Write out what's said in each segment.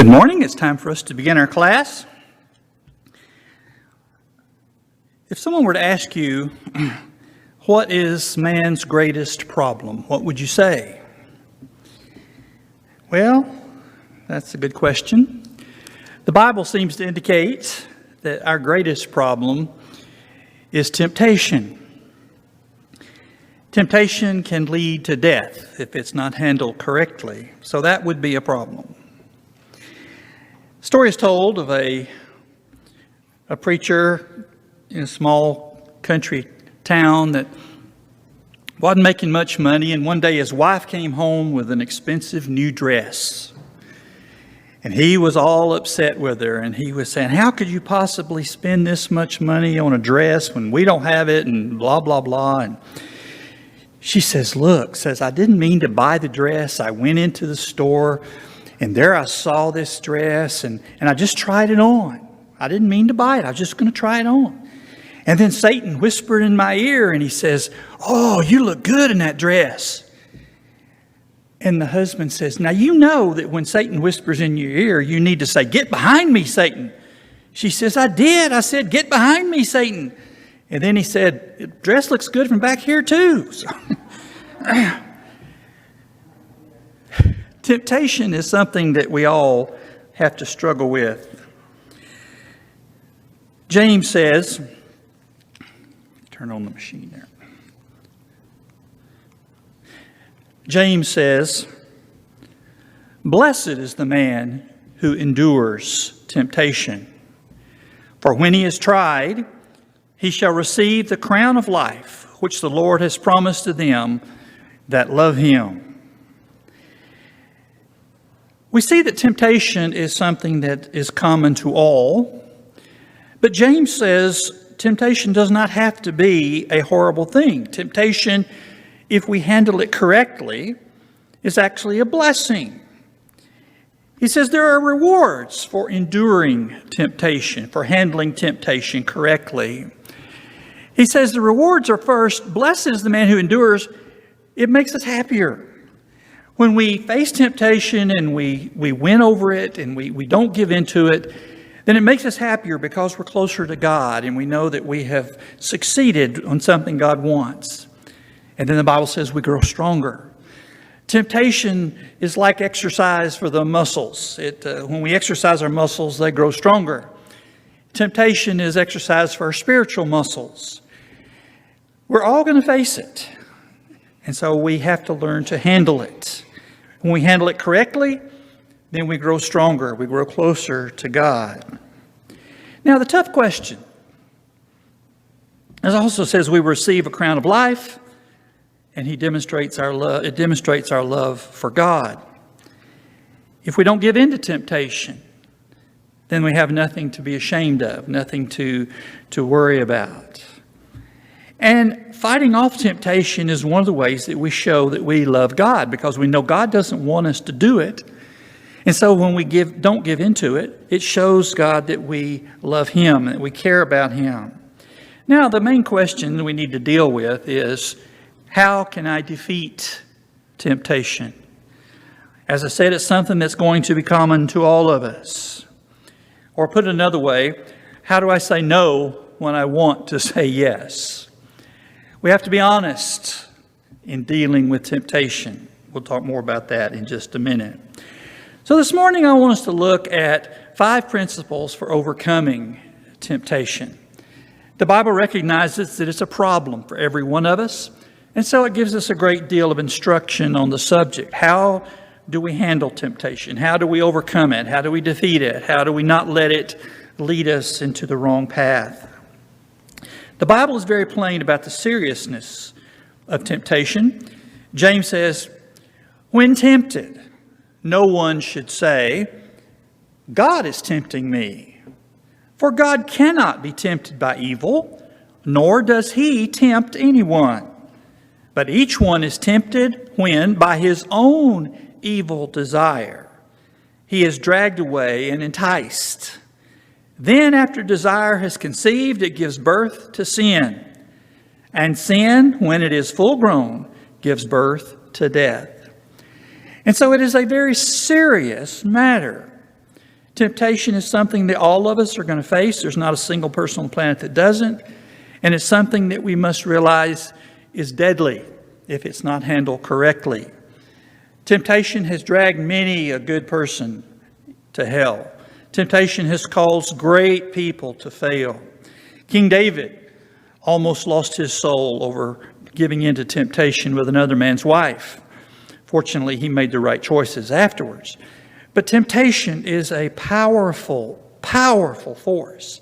Good morning. It's time for us to begin our class. If someone were to ask you, what is man's greatest problem? What would you say? Well, that's a good question. The Bible seems to indicate that our greatest problem is temptation. Temptation can lead to death if it's not handled correctly, so that would be a problem. A story is told of a preacher in a small country town that wasn't making much money, and one day his wife came home with an expensive new dress. And he was all upset with her, and he was saying, how could you possibly spend this much money on a dress when we don't have it, and blah, blah, blah. And she says, I didn't mean to buy the dress. I went into the store, and there I saw this dress, and I just tried it on. I didn't mean to buy it. I was just going to try it on. And then Satan whispered in my ear, and he says, oh, you look good in that dress. And the husband says, now you know that when Satan whispers in your ear, you need to say, get behind me, Satan. She says, I did. I said, get behind me, Satan. And then he said, the dress looks good from back here too. So, temptation is something that we all have to struggle with. James says, turn on the machine there. James says, blessed is the man who endures temptation. For when he is tried, he shall receive the crown of life, which the Lord has promised to them that love him. We see that temptation is something that is common to all, but James says temptation does not have to be a horrible thing. Temptation, if we handle it correctly, is actually a blessing. He says there are rewards for enduring temptation, for handling temptation correctly. He says the rewards are first, blessed is the man who endures. It makes us happier. When we face temptation and we win over it and we don't give into it, then it makes us happier because we're closer to God and we know that we have succeeded on something God wants. And then the Bible says we grow stronger. Temptation is like exercise for the muscles. When we exercise our muscles, they grow stronger. Temptation is exercise for our spiritual muscles. We're all going to face it. And so we have to learn to handle it. When we handle it correctly, then we grow stronger. We grow closer to God. Now, the tough question, it also says we receive a crown of life, and it demonstrates our love for God. If we don't give in to temptation, then we have nothing to be ashamed of, nothing to worry about. And fighting off temptation is one of the ways that we show that we love God, because we know God doesn't want us to do it. And so when we don't give into it, it shows God that we love him, that we care about him. Now, the main question we need to deal with is, how can I defeat temptation? As I said, it's something that's going to be common to all of us. Or put it another way, how do I say no when I want to say yes? We have to be honest in dealing with temptation. We'll talk more about that in just a minute. So this morning I want us to look at 5 principles for overcoming temptation. The Bible recognizes that it's a problem for every one of us, and so it gives us a great deal of instruction on the subject. How do we handle temptation? How do we overcome it? How do we defeat it? How do we not let it lead us into the wrong path? The Bible is very plain about the seriousness of temptation. James says, when tempted, no one should say, God is tempting me. For God cannot be tempted by evil, nor does he tempt anyone. But each one is tempted when, by his own evil desire, he is dragged away and enticed. Then after desire has conceived, it gives birth to sin. And sin, when it is full grown, gives birth to death. And so it is a very serious matter. Temptation is something that all of us are going to face. There's not a single person on the planet that doesn't. And it's something that we must realize is deadly if it's not handled correctly. Temptation has dragged many a good person to hell. Temptation has caused great people to fail. King David almost lost his soul over giving in to temptation with another man's wife. Fortunately, he made the right choices afterwards. But temptation is a powerful, powerful force.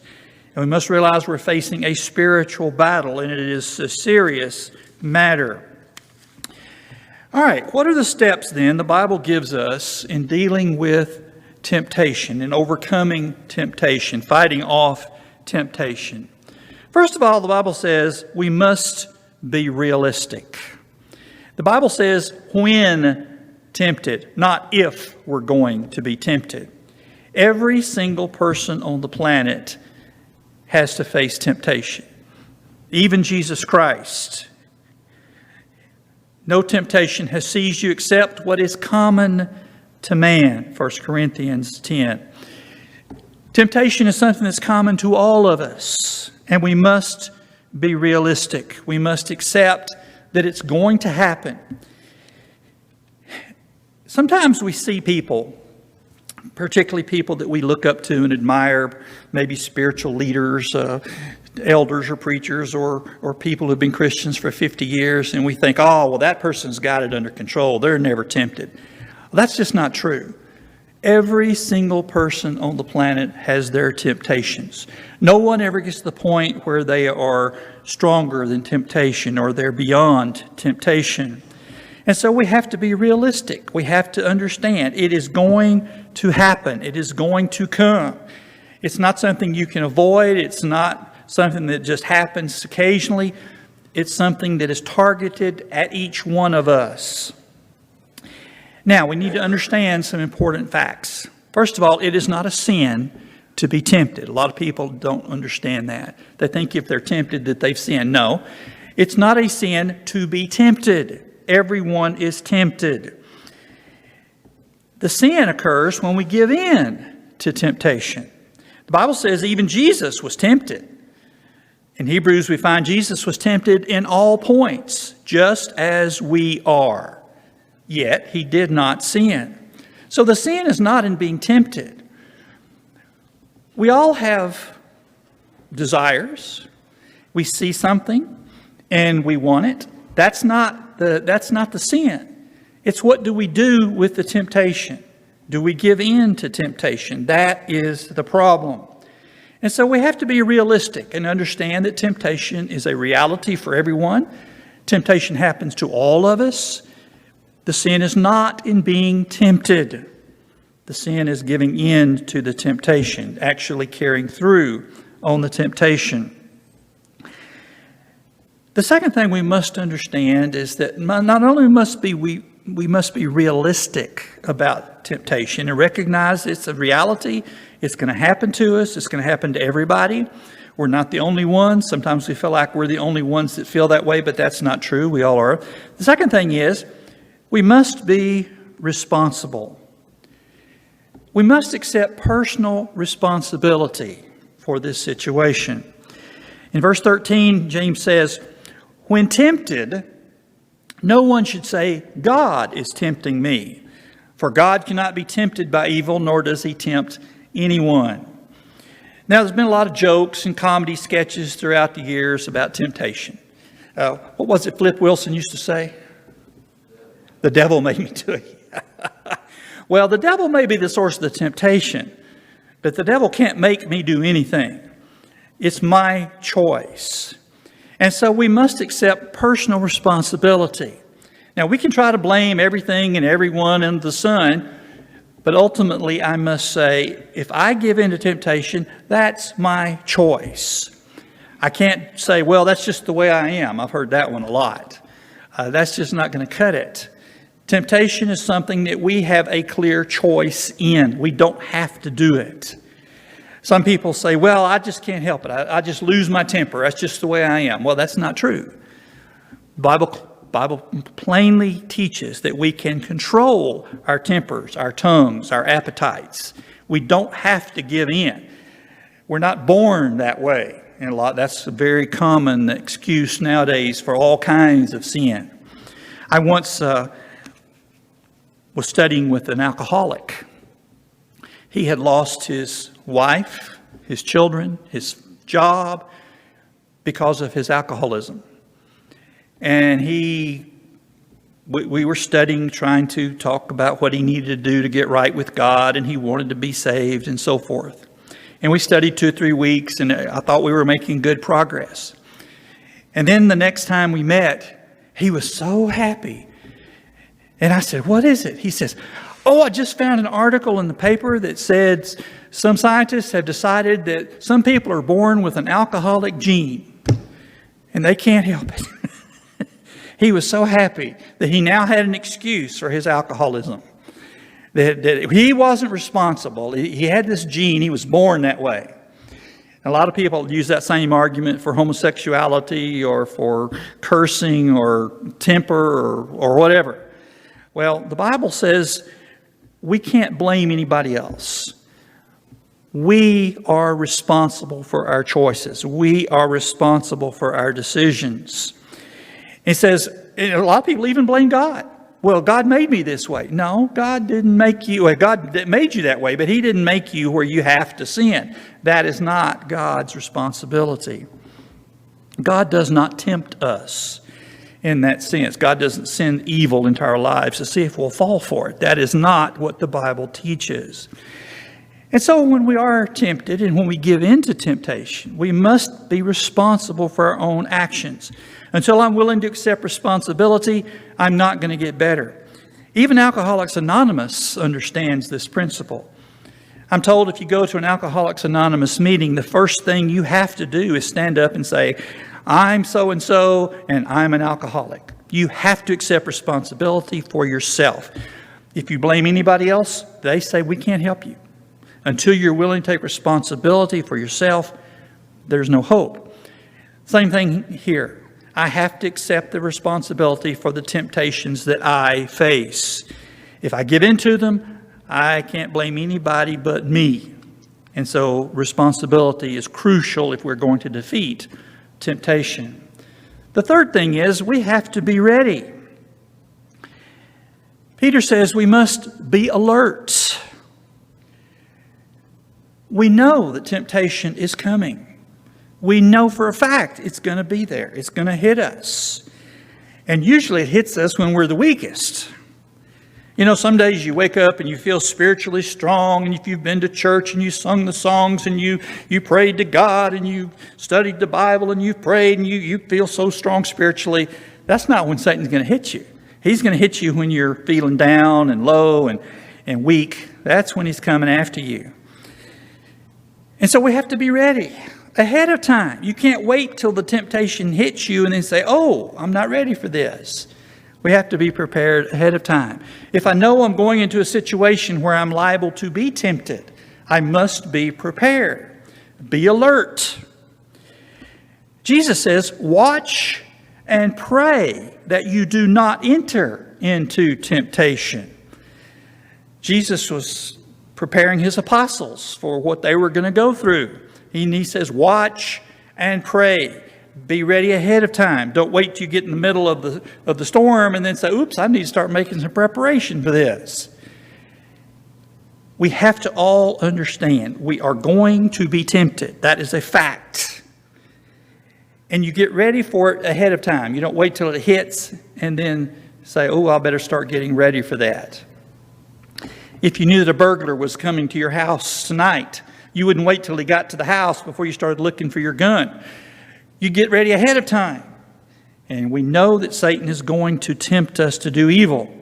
And we must realize we're facing a spiritual battle, and it is a serious matter. All right, what are the steps then the Bible gives us in dealing with temptation and overcoming temptation, fighting off temptation? First of all, the Bible says we must be realistic. The Bible says when tempted, not if we're going to be tempted. Every single person on the planet has to face temptation. Even Jesus Christ. No temptation has seized you except what is common to man. 1 Corinthians 10. Temptation is something that's common to all of us. And we must be realistic. We must accept that it's going to happen. Sometimes we see people, particularly people that we look up to and admire, maybe spiritual leaders, elders or preachers or people who have been Christians for 50 years, and we think, oh, well, that person's got it under control. They're never tempted. Well, that's just not true. Every single person on the planet has their temptations. No one ever gets to the point where they are stronger than temptation or they're beyond temptation. And so we have to be realistic. We have to understand it is going to happen. It is going to come. It's not something you can avoid. It's not something that just happens occasionally. It's something that is targeted at each one of us. Now, we need to understand some important facts. First of all, it is not a sin to be tempted. A lot of people don't understand that. They think if they're tempted that they've sinned. No, it's not a sin to be tempted. Everyone is tempted. The sin occurs when we give in to temptation. The Bible says even Jesus was tempted. In Hebrews, we find Jesus was tempted in all points, just as we are. Yet he did not sin. So the sin is not in being tempted. We all have desires. We see something and we want it. That's not the sin. It's what do we do with the temptation? Do we give in to temptation? That is the problem. And so we have to be realistic and understand that temptation is a reality for everyone. Temptation happens to all of us. The sin is not in being tempted. The sin is giving in to the temptation, actually carrying through on the temptation. The second thing we must understand is that not only must we must be realistic about temptation and recognize it's a reality. It's going to happen to us. It's going to happen to everybody. We're not the only ones. Sometimes we feel like we're the only ones that feel that way, but that's not true. We all are. The second thing is we must be responsible. We must accept personal responsibility for this situation. In verse 13, James says, when tempted, no one should say, God is tempting me. For God cannot be tempted by evil, nor does he tempt anyone. Now, there's been a lot of jokes and comedy sketches throughout the years about temptation. What was it Flip Wilson used to say? The devil made me do it. Well, the devil may be the source of the temptation, but the devil can't make me do anything. It's my choice. And so we must accept personal responsibility. Now, we can try to blame everything and everyone under the sun, but ultimately I must say, if I give in to temptation, that's my choice. I can't say, well, that's just the way I am. I've heard that one a lot. That's just not going to cut it. Temptation is something that we have a clear choice in. We don't have to do it. Some people say, well, I just can't help it. I just lose my temper. That's just the way I am. Well, that's not true. The Bible plainly teaches that we can control our tempers, our tongues, our appetites. We don't have to give in. We're not born that way. And that's a very common excuse nowadays for all kinds of sin. I once was studying with an alcoholic. He had lost his wife, his children, his job because of his alcoholism. And we were studying, trying to talk about what he needed to do to get right with God, and he wanted to be saved and so forth. And we studied 2 or 3 weeks, and I thought we were making good progress. And then the next time we met, he was so happy. And I said, "What is it?" He says, "Oh, I just found an article in the paper that said some scientists have decided that some people are born with an alcoholic gene, and they can't help it." He was so happy that he now had an excuse for his alcoholism. That he wasn't responsible. He had this gene. He was born that way. A lot of people use that same argument for homosexuality or for cursing or temper or whatever. Well, the Bible says we can't blame anybody else. We are responsible for our choices. We are responsible for our decisions. It says, a lot of people even blame God. Well, God made me this way. No, God didn't make you. Well, God made you that way, but He didn't make you where you have to sin. That is not God's responsibility. God does not tempt us in that sense. God doesn't send evil into our lives to see if we'll fall for it. That is not what the Bible teaches. And so when we are tempted and when we give in to temptation, we must be responsible for our own actions. Until I'm willing to accept responsibility, I'm not going to get better. Even Alcoholics Anonymous understands this principle. I'm told if you go to an Alcoholics Anonymous meeting, the first thing you have to do is stand up and say, "I'm so-and-so and I'm an alcoholic." You have to accept responsibility for yourself. If you blame anybody else, they say, "We can't help you." Until you're willing to take responsibility for yourself, there's no hope. Same thing here. I have to accept the responsibility for the temptations that I face. If I give in to them, I can't blame anybody but me. And so responsibility is crucial if we're going to defeat temptation. The third thing is we have to be ready. Peter says we must be alert. We know that temptation is coming. We know for a fact it's going to be there. It's going to hit us. And usually it hits us when we're the weakest. You know, some days you wake up and you feel spiritually strong, and if you've been to church and you sung the songs and you prayed to God and you studied the Bible and you've prayed and you feel so strong spiritually, that's not when Satan's going to hit you. He's going to hit you when you're feeling down and low and weak. That's when he's coming after you. And so we have to be ready ahead of time. You can't wait till the temptation hits you and then say, "Oh, I'm not ready for this." We have to be prepared ahead of time. If I know I'm going into a situation where I'm liable to be tempted, I must be prepared. Be alert. Jesus says, "Watch and pray that you do not enter into temptation." Jesus was preparing his apostles for what they were going to go through. He says, watch and pray. Be ready ahead of time. Don't wait till you get in the middle of the storm and then say, "Oops, I need to start making some preparation for this." We have to all understand we are going to be tempted. That is a fact. And you get ready for it ahead of time. You don't wait till it hits and then say, "Oh, I better start getting ready for that." If you knew that a burglar was coming to your house tonight, you wouldn't wait till he got to the house before you started looking for your gun. You get ready ahead of time. And we know that Satan is going to tempt us to do evil.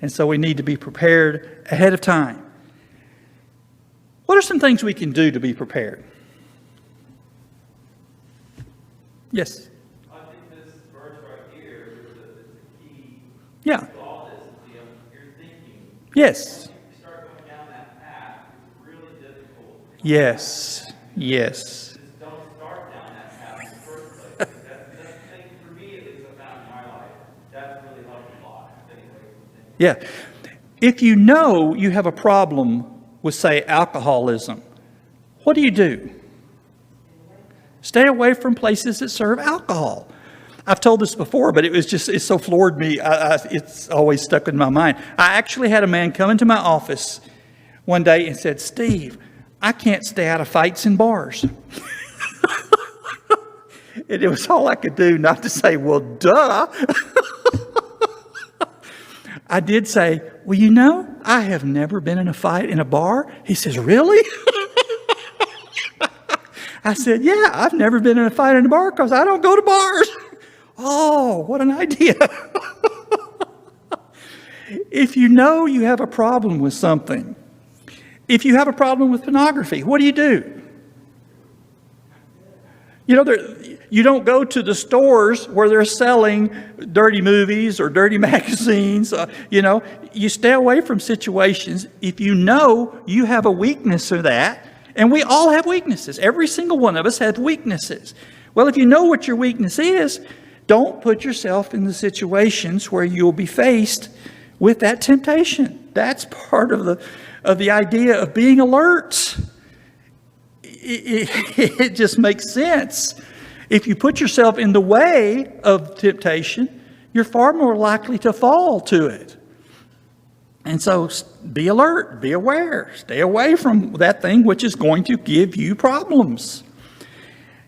And so we need to be prepared ahead of time. What are some things we can do to be prepared? Yes? I think this verse right here is a key. Yeah. To all this. You're thinking. Yes. Yes, yes. Just don't start down that path in the first place. That's the thing for me, at least, I found in my life. That's really helped a lot. Yeah. If you know you have a problem with, say, alcoholism, what do? Stay away from places that serve alcohol. I've told this before, but it so floored me. It's always stuck in my mind. I actually had a man come into my office one day and said, "Steve, I can't stay out of fights in bars." And it was all I could do not to say, "Well, duh." I did say, "Well, I have never been in a fight in a bar." He says, "Really?" I said, "Yeah, I've never been in a fight in a bar because I don't go to bars." Oh, what an idea. If you know you have a problem with something, if you have a problem with pornography, what do? You don't go to the stores where they're selling dirty movies or dirty magazines. You stay away from situations if you know you have a weakness or that. And we all have weaknesses. Every single one of us has weaknesses. Well, if you know what your weakness is, don't put yourself in the situations where you'll be faced with that temptation. That's part of the idea of being alert. It just makes sense. If you put yourself in the way of temptation, you're far more likely to fall to it. And so be alert, be aware, stay away from that thing which is going to give you problems.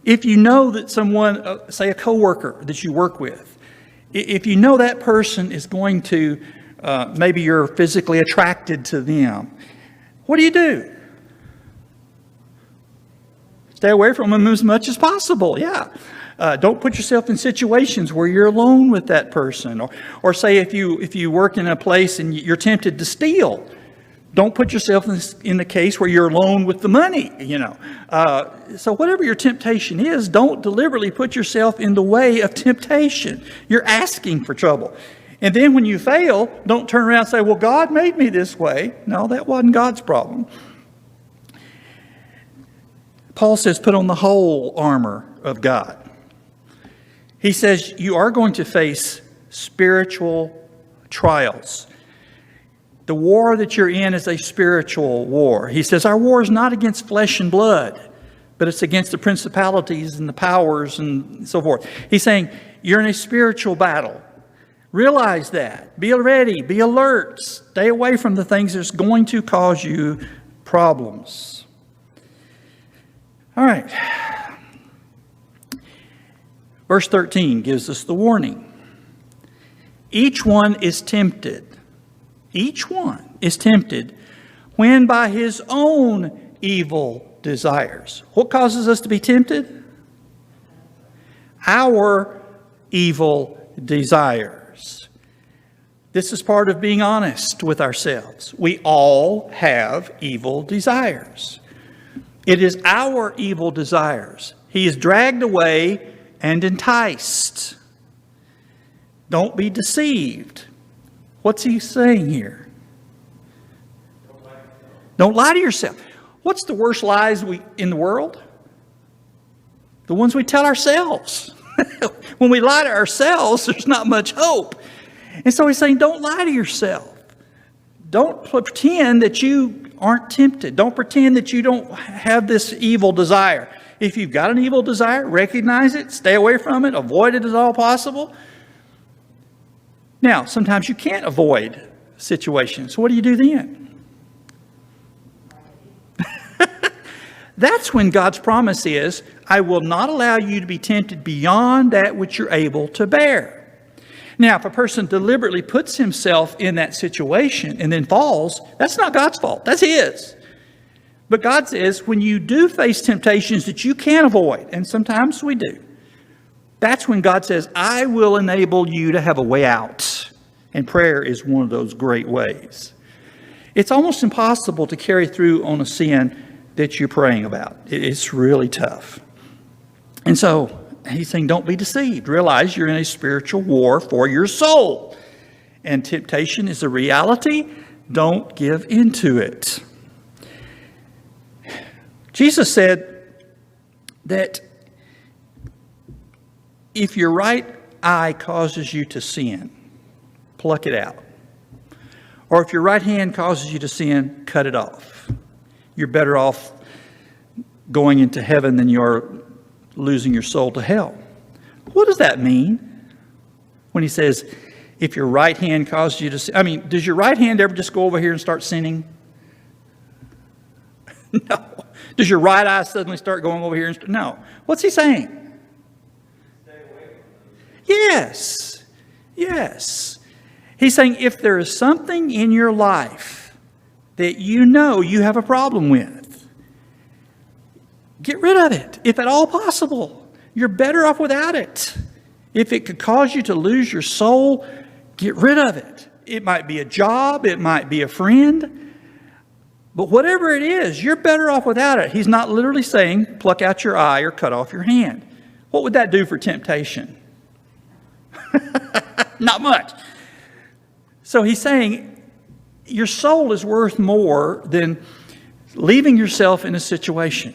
If you know that someone, say a coworker that you work with, if you know that person is going to, maybe you're physically attracted to them, what do? Stay away from them as much as possible, yeah. Don't put yourself in situations where you're alone with that person. Or say if you work in a place and you're tempted to steal, don't put yourself in the case where you're alone with the money, So whatever your temptation is, don't deliberately put yourself in the way of temptation. You're asking for trouble. And then when you fail, don't turn around and say, "Well, God made me this way." No, that wasn't God's problem. Paul says, put on the whole armor of God. He says you are going to face spiritual trials. The war that you're in is a spiritual war. He says our war is not against flesh and blood, but it's against the principalities and the powers and so forth. He's saying you're in a spiritual battle. Realize that. Be ready. Be alert. Stay away from the things that's going to cause you problems. All right. Verse 13 gives us the warning. Each one is tempted. Each one is tempted when by his own evil desires. What causes us to be tempted? Our evil desires. This is part of being honest with ourselves. We all have evil desires. It is our evil desires. He is dragged away and enticed. Don't be deceived. What's he saying here? Don't lie to yourself. What's the worst lies in the world? The ones we tell ourselves. When we lie to ourselves, there's not much hope. And so he's saying, don't lie to yourself. Don't pretend that you aren't tempted. Don't pretend that you don't have this evil desire. If you've got an evil desire, recognize it, stay away from it, avoid it as all possible. Now, sometimes you can't avoid situations. So what do you do then? That's when God's promise is, I will not allow you to be tempted beyond that which you're able to bear. Now, if a person deliberately puts himself in that situation and then falls, that's not God's fault. That's his. But God says, when you do face temptations that you can't avoid, and sometimes we do, that's when God says, I will enable you to have a way out. And prayer is one of those great ways. It's almost impossible to carry through on a sin that you're praying about. It's really tough. And so he's saying, don't be deceived. Realize you're in a spiritual war for your soul. And temptation is a reality. Don't give into it. Jesus said that if your right eye causes you to sin, pluck it out. Or if your right hand causes you to sin, cut it off. You're better off going into heaven than you are losing your soul to hell. What does that mean when he says, if your right hand causes you to sin? I mean, does your right hand ever just go over here and start sinning? No. Does your right eye suddenly start going over here? No. What's he saying? Stay away from it. Yes. Yes. He's saying if there is something in your life that you know you have a problem with, get rid of it, if at all possible. You're better off without it. If it could cause you to lose your soul, get rid of it. It might be a job, it might be a friend, but whatever it is, you're better off without it. He's not literally saying pluck out your eye or cut off your hand. What would that do for temptation? Not much. So he's saying your soul is worth more than leaving yourself in a situation.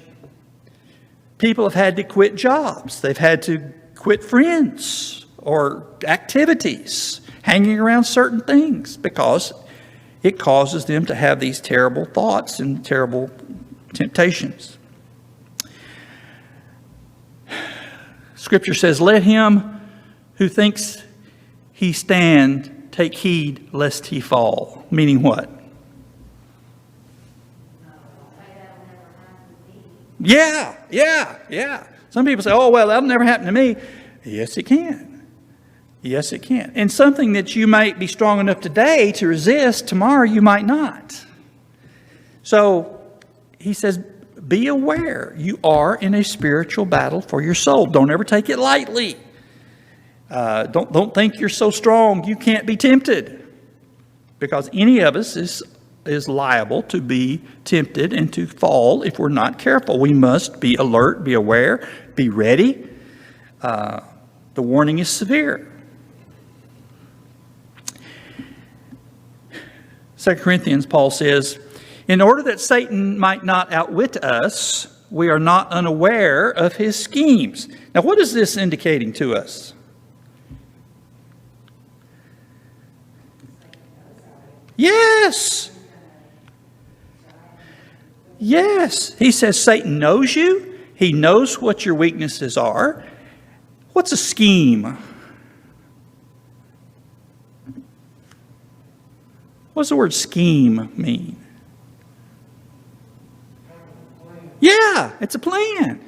People have had to quit jobs. They've had to quit friends or activities, hanging around certain things, because it causes them to have these terrible thoughts and terrible temptations. Scripture says, let him who thinks he stand take heed lest he fall. Meaning what? Yeah. Some people say, oh, well, that'll never happen to me. Yes, it can. Yes, it can. And something that you might be strong enough today to resist, tomorrow you might not. So he says, be aware. You are in a spiritual battle for your soul. Don't ever take it lightly. Don't think you're so strong you can't be tempted. Because any of us is liable to be tempted and to fall if we're not careful. We must be alert, be aware, be ready. The warning is severe. 2 Corinthians, Paul says, in order that Satan might not outwit us, we are not unaware of his schemes. Now, what is this indicating to us? Yes. Yes. He says Satan knows you. He knows what your weaknesses are. What's a scheme? What does the word scheme mean? Yeah, it's a plan.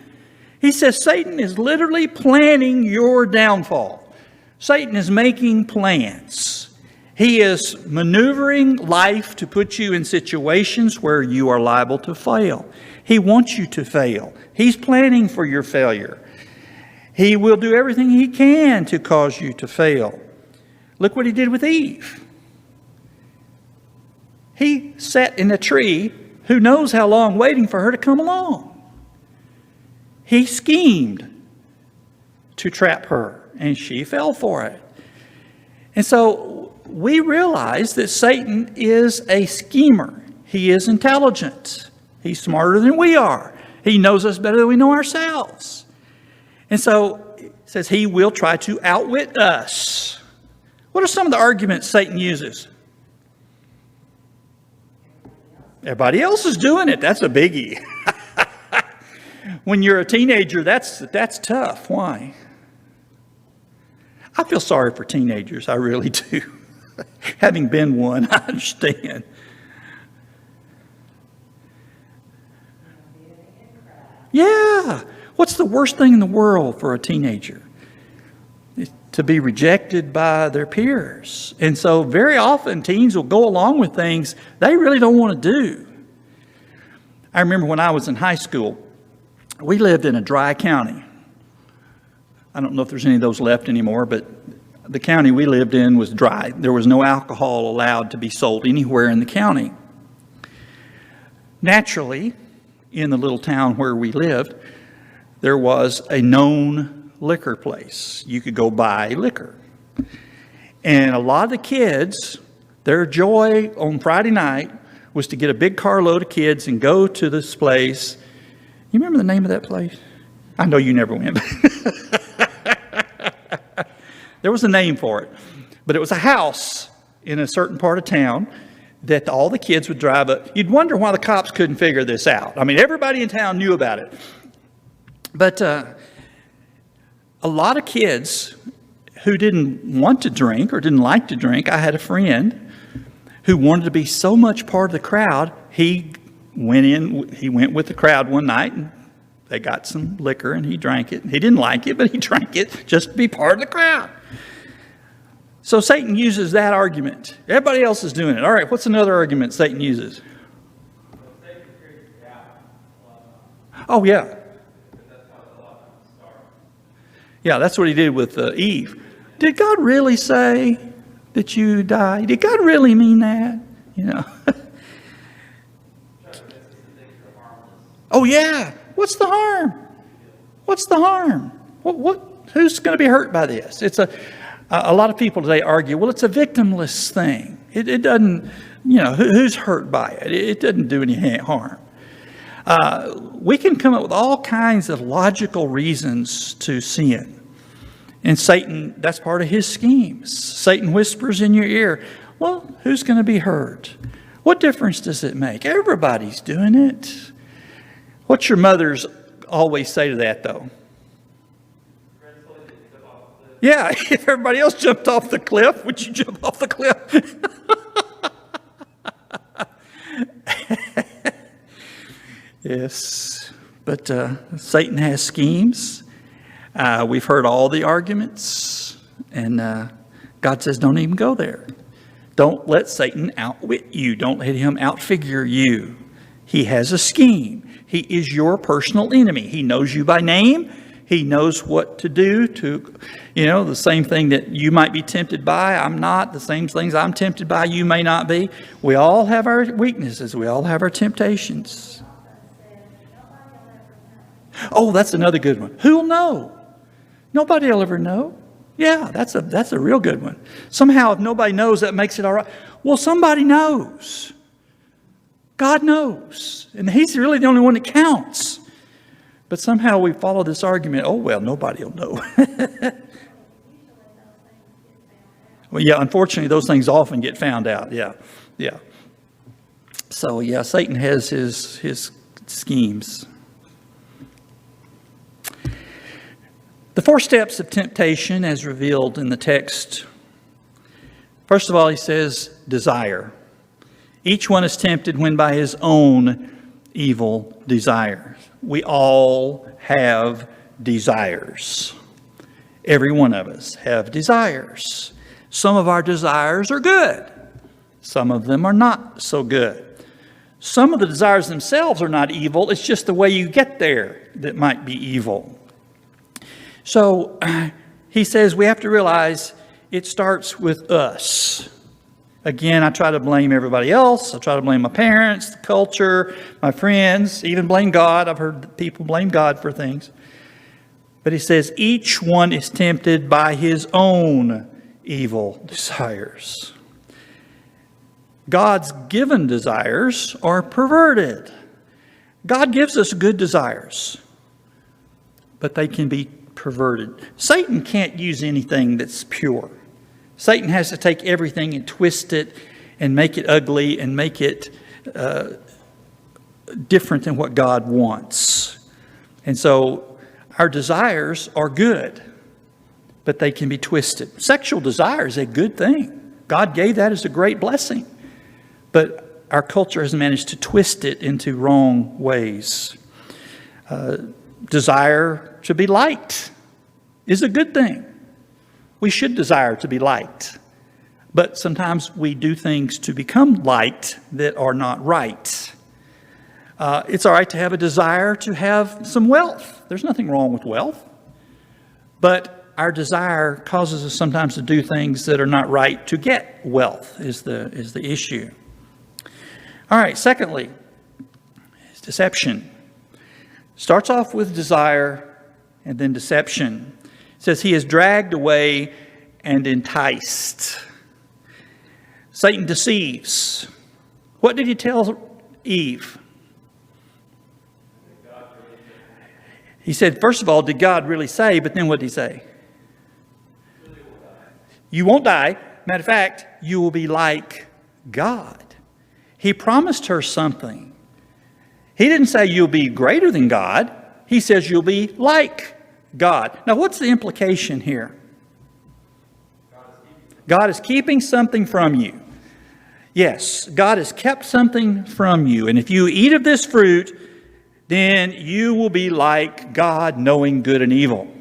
He says Satan is literally planning your downfall. Satan is making plans. He is maneuvering life to put you in situations where you are liable to fail. He wants you to fail. He's planning for your failure. He will do everything he can to cause you to fail. Look what he did with Eve. He sat in a tree, who knows how long, waiting for her to come along. He schemed to trap her, and she fell for it. And so we realize that Satan is a schemer. He is intelligent. He's smarter than we are. He knows us better than we know ourselves. And so it says he will try to outwit us. What are some of the arguments Satan uses? Everybody else is doing it. That's a biggie. When you're a teenager, that's tough. Why? I feel sorry for teenagers. I really do. Having been one, I understand. Yeah. What's the worst thing in the world for a teenager? To be rejected by their peers. And so very often teens will go along with things they really don't want to do. I remember when I was in high school, we lived in a dry county. I don't know if there's any of those left anymore, but the county we lived in was dry. There was no alcohol allowed to be sold anywhere in the county. Naturally, in the little town where we lived, there was a known liquor place. You could go buy liquor. And a lot of the kids, their joy on Friday night was to get a big carload of kids and go to this place. You remember the name of that place? I know you never went. There was a name for it. But it was a house in a certain part of town. that all the kids would drive up. You'd wonder why the cops couldn't figure this out. I mean, everybody in town knew about it. But a lot of kids who didn't want to drink or didn't like to drink, I had a friend who wanted to be so much part of the crowd, he went with the crowd one night and they got some liquor and he drank it. He didn't like it, but he drank it just to be part of the crowd. So Satan uses that argument. Everybody else is doing it. All right, what's another argument Satan uses? Oh, yeah. Yeah, that's what he did with Eve. Did God really say that you die? Did God really mean that? You know. Oh, yeah. What's the harm? What's the harm? Who's going to be hurt by this? It's a lot of people today argue, well, it's a victimless thing. It doesn't, who's hurt by it? It doesn't do any harm. We can come up with all kinds of logical reasons to sin. And Satan, that's part of his schemes. Satan whispers in your ear, well, who's going to be hurt? What difference does it make? Everybody's doing it. What's your mother's always say to that, though? Yeah, if everybody else jumped off the cliff, would you jump off the cliff? Yes, but Satan has schemes. We've heard all the arguments, and God says don't even go there. Don't let Satan outwit you. Don't let him outfigure you. He has a scheme. He is your personal enemy. He knows you by name. He knows what to do to, the same thing that you might be tempted by, I'm not. The same things I'm tempted by, you may not be. We all have our weaknesses. We all have our temptations. Oh, that's another good one. Who'll know? Nobody will ever know. Yeah, that's a real good one. Somehow, if nobody knows, that makes it all right. Well, somebody knows. God knows. And He's really the only one that counts. But somehow we follow this argument, oh, well, nobody will know. Well, yeah, unfortunately, those things often get found out. Yeah. So, yeah, Satan has his schemes. The 4 steps of temptation as revealed in the text. First of all, he says desire. Each one is tempted when by his own evil desires. We all have desires. Every one of us have desires. Some of our desires are good. Some of them are not so good. Some of the desires themselves are not evil. It's just the way you get there that might be evil. So he says we have to realize it starts with us. Again, I try to blame everybody else. I try to blame my parents, the culture, my friends, even blame God. I've heard people blame God for things. But he says each one is tempted by his own evil desires. God's given desires are perverted. God gives us good desires, but they can be perverted. Satan can't use anything that's pure. Satan has to take everything and twist it and make it ugly and make it different than what God wants. And so our desires are good, but they can be twisted. Sexual desire is a good thing. God gave that as a great blessing. But our culture has managed to twist it into wrong ways. Desire to be liked is a good thing. We should desire to be liked. But sometimes we do things to become liked that are not right. It's all right to have a desire to have some wealth. There's nothing wrong with wealth. But our desire causes us sometimes to do things that are not right to get wealth is the issue. All right, secondly, is deception. Starts off with desire and then deception. It says he is dragged away and enticed. Satan deceives. What did he tell Eve? He said, first of all, did God really say? But then what did he say? You won't die. Matter of fact, you will be like God. He promised her something. He didn't say you'll be greater than God. He says you'll be like God. Now, what's the implication here? God is keeping something from you. Yes, God has kept something from you. And if you eat of this fruit, then you will be like God, knowing good and evil.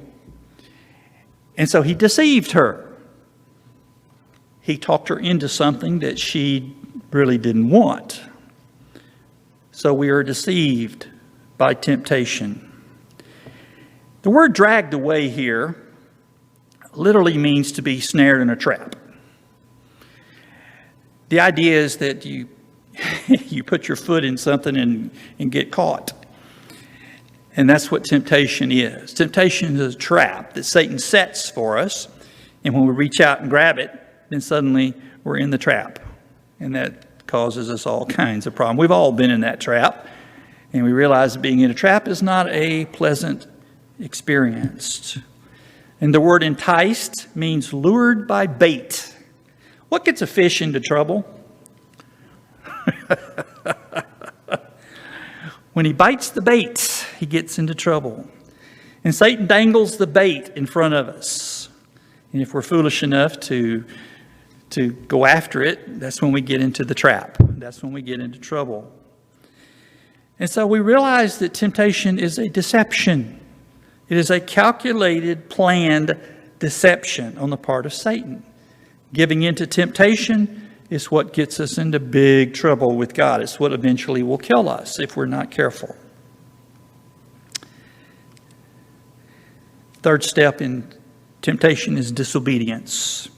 And so he deceived her. He talked her into something that she really didn't want. So we are deceived by temptation. The word dragged away here literally means to be snared in a trap. The idea is that you put your foot in something and get caught. And that's what temptation is. Temptation is a trap that Satan sets for us. And when we reach out and grab it, then suddenly we're in the trap. And that causes us all kinds of problems. We've all been in that trap. And we realize that being in a trap is not a pleasant experience. And the word enticed means lured by bait. What gets a fish into trouble? When he bites the bait, he gets into trouble. And Satan dangles the bait in front of us. And if we're foolish enough to go after it, that's when we get into the trap. That's when we get into trouble. And so we realize that temptation is a deception. It is a calculated, planned deception on the part of Satan. Giving into temptation is what gets us into big trouble with God. It's what eventually will kill us if we're not careful. Third step in temptation is disobedience.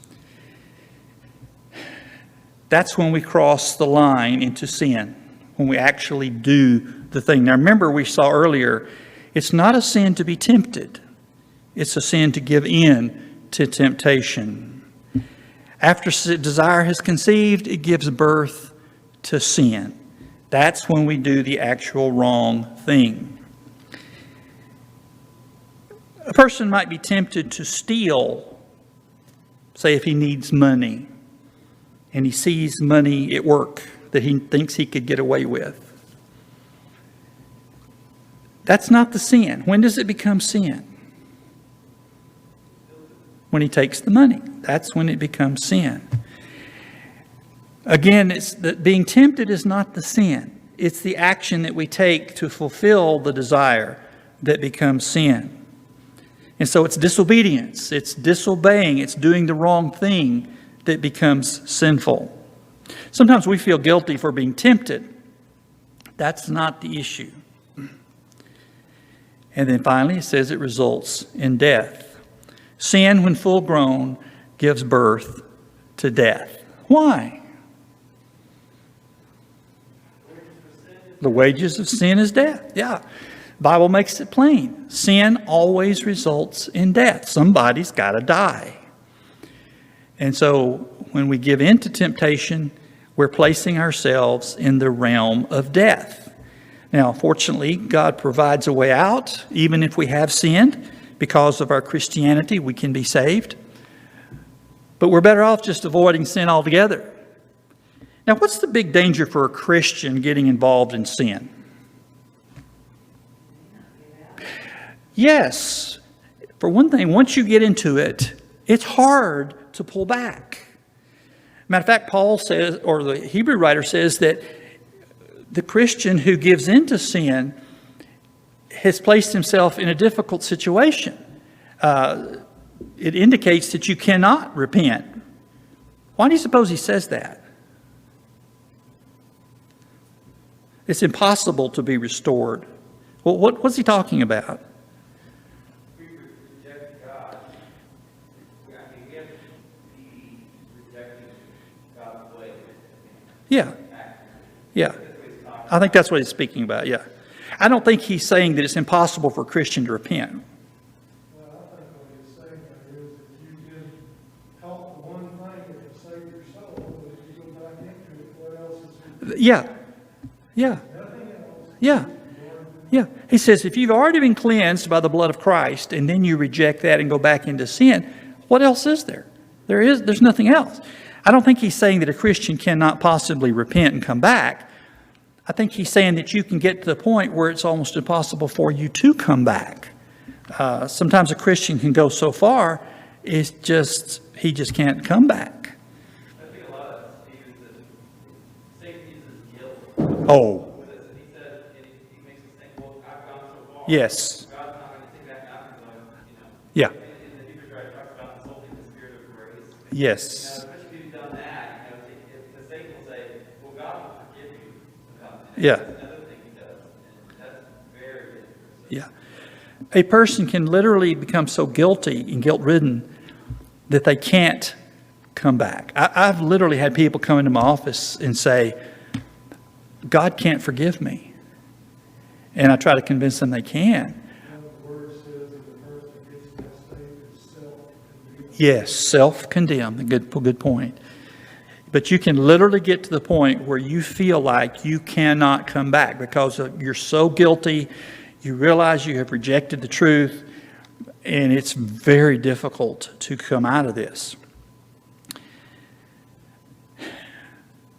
That's when we cross the line into sin, when we actually do the thing. Now remember, we saw earlier, it's not a sin to be tempted. It's a sin to give in to temptation. After desire has conceived, it gives birth to sin. That's when we do the actual wrong thing. A person might be tempted to steal, say if he needs money, and he sees money at work that he thinks he could get away with. That's not the sin. When does it become sin? When he takes the money. That's when it becomes sin. Again, it's that being tempted is not the sin. It's the action that we take to fulfill the desire that becomes sin. And so it's disobedience. It's disobeying. It's doing the wrong thing that becomes sinful. Sometimes we feel guilty for being tempted. That's not the issue. And then finally, it says it results in death. Sin, when full grown, gives birth to death. Why? The wages of sin is death. Yeah. The Bible makes it plain. Sin always results in death. Somebody's got to die. And so when we give in to temptation, we're placing ourselves in the realm of death. Now, fortunately, God provides a way out. Even if we have sinned, because of our Christianity, we can be saved. But we're better off just avoiding sin altogether. Now, what's the big danger for a Christian getting involved in sin? Yes. For one thing, once you get into it, it's hard to pull back. Matter of fact, Paul says, or the Hebrew writer says, that the Christian who gives into sin has placed himself in a difficult situation. It indicates that you cannot repent. Why do you suppose he says that? It's impossible to be restored. Well, what's he talking about? We reject God. I mean, if he rejected God's way. Yeah. Yeah. I think that's what he's speaking about, yeah. I don't think he's saying that it's impossible for a Christian to repent. Well, I think what he's saying there is that you can help the one thing that will save your soul, but if you go back into it, what else is Yeah. Yeah. nothing else? Yeah. Yeah. He says if you've already been cleansed by the blood of Christ and then you reject that and go back into sin, what else is there? There's nothing else. I don't think he's saying that a Christian cannot possibly repent and come back. I think he's saying that you can get to the point where it's almost impossible for you to come back. Sometimes a Christian can go so far, he just can't come back. I think a lot of Stephen says Satan uses guilt. Oh, He said, he makes us think, well, I've gone so far. yes. God's not going to take that mountain, you know. Yeah. In the Hebrews writer talks about insulting the spirit of grace. Yes. Especially if you've done that, if Satan will say, well, God will forgive you. Yeah. That's another thing he does. And that's very dangerous. Yeah. A person can literally become so guilty and guilt-ridden that they can't come back. I've literally had people come into my office and say, God can't forgive me. And I try to convince them they can. The word says that the person that gets in that state is self-condemned. Yes, self-condemned. Good point. But you can literally get to the point where you feel like you cannot come back because you're so guilty. You realize you have rejected the truth, and it's very difficult to come out of this.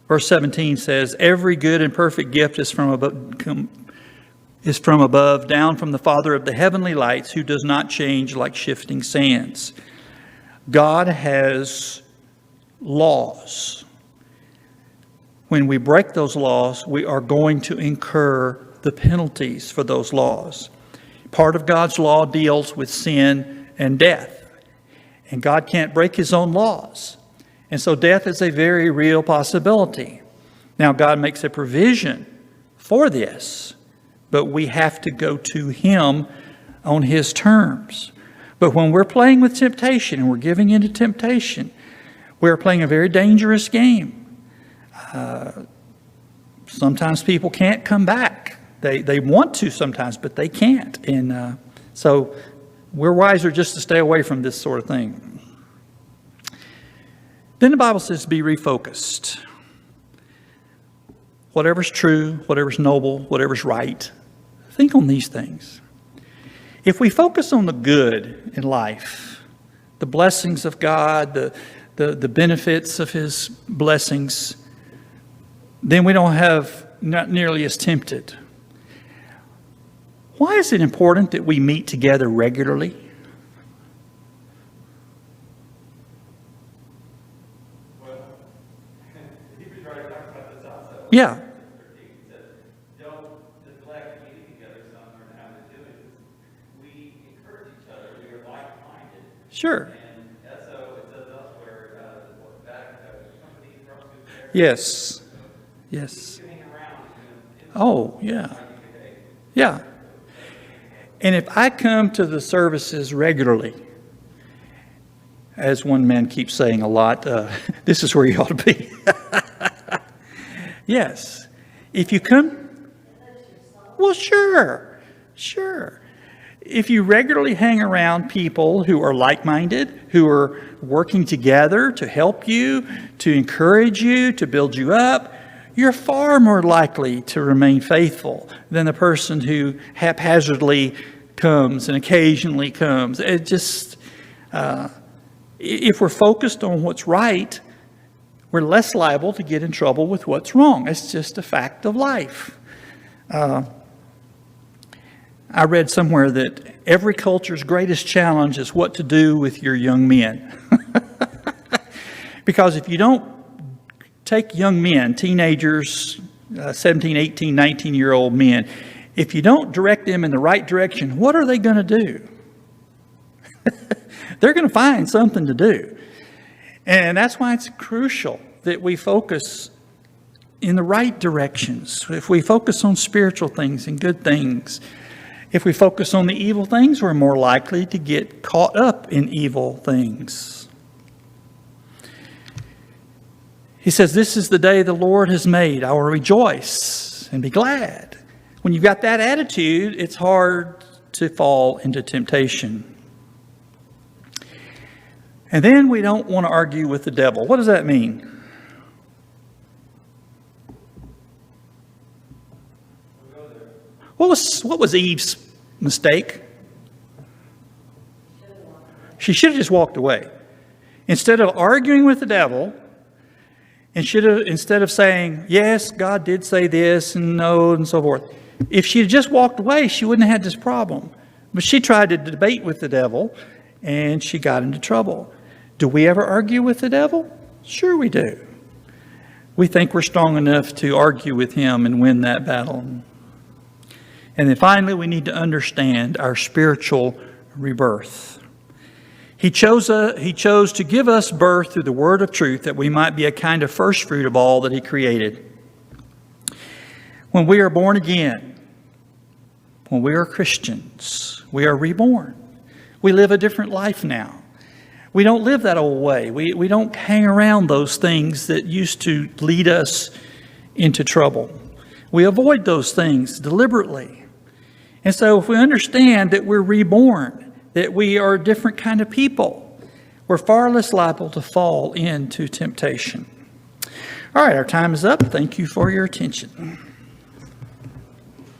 Verse 17 says, every good and perfect gift is from above, down from the Father of the heavenly lights, who does not change like shifting sands. God has laws. When we break those laws, we are going to incur the penalties for those laws. Part of God's law deals with sin and death. And God can't break his own laws. And so death is a very real possibility. Now, God makes a provision for this, but we have to go to him on his terms. But when we're playing with temptation and we're giving into temptation, we're playing a very dangerous game. Sometimes people can't come back. They want to sometimes, but they can't. And so we're wiser just to stay away from this sort of thing. Then the Bible says be refocused. Whatever's true, whatever's noble, whatever's right, think on these things. If we focus on the good in life, the blessings of God, the benefits of his blessings, then we don't have not nearly as tempted. Why is it important that we meet together regularly? Well, the Hebrews writer talks about this also. Yeah. 13, he says, don't neglect meeting together, some learn how to do it. We encourage each other. We are like-minded. Sure. And so it says elsewhere, that company from good. Yes. Yes. Hang around. Oh, yeah. Yeah. And if I come to the services regularly, as one man keeps saying a lot, this is where you ought to be. Yes. If you come, well, sure. If you regularly hang around people who are like-minded, who are working together to help you, to encourage you, to build you up, you're far more likely to remain faithful than the person who haphazardly comes and occasionally comes. It just, if we're focused on what's right, we're less liable to get in trouble with what's wrong. It's just a fact of life. I read somewhere that every culture's greatest challenge is what to do with your young men. Because if you don't take young men, teenagers, 17, 18, 19-year-old men, if you don't direct them in the right direction, what are they going to do? They're going to find something to do. And that's why it's crucial that we focus in the right directions. If we focus on spiritual things and good things, if we focus on the evil things, we're more likely to get caught up in evil things. He says, this is the day the Lord has made. I will rejoice and be glad. When you've got that attitude, it's hard to fall into temptation. And then we don't want to argue with the devil. What does that mean? What was Eve's mistake? She should have just walked away. Instead of arguing with the devil, And should have, instead of saying, yes, God did say this and no and so forth, if she had just walked away, she wouldn't have had this problem. But she tried to debate with the devil, and she got into trouble. Do we ever argue with the devil? Sure we do. We think we're strong enough to argue with him and win that battle. And then finally, we need to understand our spiritual rebirth. He chose to give us birth through the word of truth, that we might be a kind of first fruit of all that he created. When we are born again, when we are Christians, we are reborn. We live a different life now. We don't live that old way. We don't hang around those things that used to lead us into trouble. We avoid those things deliberately. And so if we understand that we're reborn, that we are a different kind of people, we're far less liable to fall into temptation. All right, our time is up. Thank you for your attention.